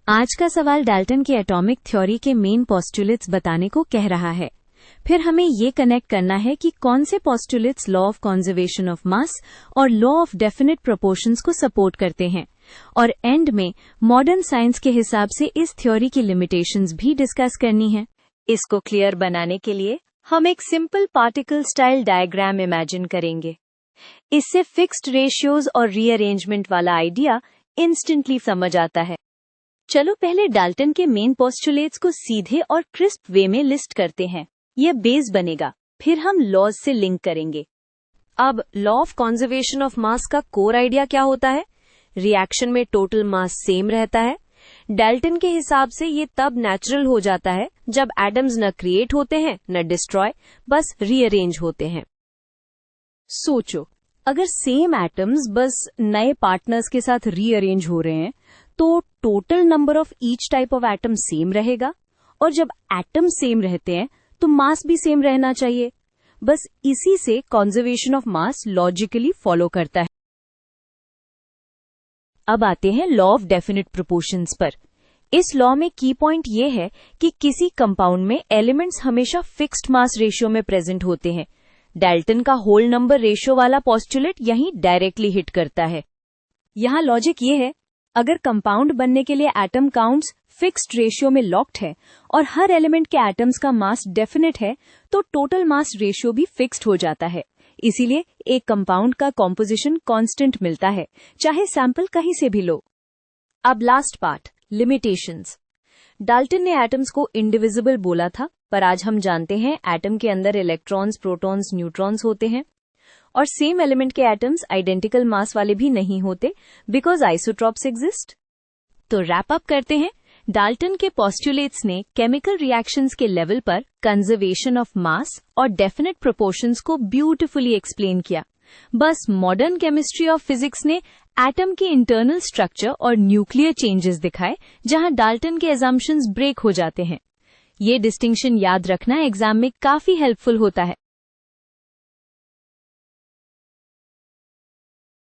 आज का सवाल डाल्टन की एटॉमिक थ्योरी के मेन पोस्टुलेट्स बताने को कह रहा है। फिर हमें ये कनेक्ट करना है कि कौन से postulates law of conservation of mass और लॉ ऑफ डेफिनेट प्रोपोर्शंस को सपोर्ट करते हैं, और एंड में मॉडर्न साइंस के हिसाब से इस थ्योरी की लिमिटेशंस भी डिस्कस करनी है। इसको क्लियर बनाने के लिए हम एक simple particle style diagram imagine करेंगे। इससे फिक्स्ड रेशियोज और रीअरेंजमेंट वाला आइडिया इंस्टेंटली समझ आता है। चलो पहले डाल्टन के मेन पोस्टुलेट्स को सीधे और क्रिस्प वे में लिस्ट करते हैं। यह बेस बनेगा, फिर हम लॉज से लिंक करेंगे। अब law of conservation of mass का कोर आइडिया क्या होता है? रिएक्शन में टोटल मास सेम रहता है। डाल्टन के हिसाब से ये तब नेचुरल हो जाता है जब एटम्स न क्रिएट होते हैं न डिस्ट्रॉय, बस रीअरेंज होते हैं। सोचो, अगर सेम एटम्स बस नए पार्टनर्स के साथ रीअरेंज हो रहे हैं तो total number of each type of atom same रहेगा, और जब एटम सेम रहते हैं तो मास भी सेम रहना चाहिए। बस इसी से conservation of mass logically follow करता है। अब आते हैं लॉ ऑफ डेफिनेट प्रोपोर्शंस पर। इस लॉ में की पॉइंट ये है कि किसी कंपाउंड में एलिमेंट्स हमेशा फिक्स्ड मास रेशियो में प्रेजेंट होते हैं। डाल्टन का होल नंबर रेशियो वाला पोस्टुलेट यहीं डायरेक्टली हिट करता है। यहाँ लॉजिक ये है, अगर कंपाउंड बनने के लिए एटम काउंट्स फिक्स्ड रेशियो में लॉक्ड है और हर एलिमेंट के एटम्स का मास डेफिनेट है, तो टोटल मास रेशियो भी फिक्स्ड हो जाता है। इसीलिए एक कंपाउंड का कॉम्पोजिशन कांस्टेंट मिलता है, चाहे सैंपल कहीं से भी लो। अब लास्ट पार्ट, लिमिटेशंस। डाल्टन ने एटम्स को इंडिविजिबल बोला था, पर आज हम जानते हैं एटम के अंदर इलेक्ट्रॉन्स, प्रोटॉन्स, न्यूट्रॉन्स होते हैं, और सेम एलिमेंट के एटम्स आइडेंटिकल मास वाले भी नहीं होते बिकॉज आइसोट्रॉप्स एग्जिस्ट। तो रैप अप करते हैं, डाल्टन के पोस्टुलेट्स ने केमिकल रिएक्शंस के लेवल पर कंजर्वेशन ऑफ मास और डेफिनेट प्रोपोर्शंस को ब्यूटिफुली एक्सप्लेन किया। बस मॉडर्न केमिस्ट्री ऑफ फिजिक्स ने एटम के इंटरनल स्ट्रक्चर और न्यूक्लियर चेंजेस दिखाए जहां डाल्टन के असम्पशंस ब्रेक हो जाते हैं। ये डिस्टिंक्शन याद रखना एग्जाम में काफी हेल्पफुल होता है।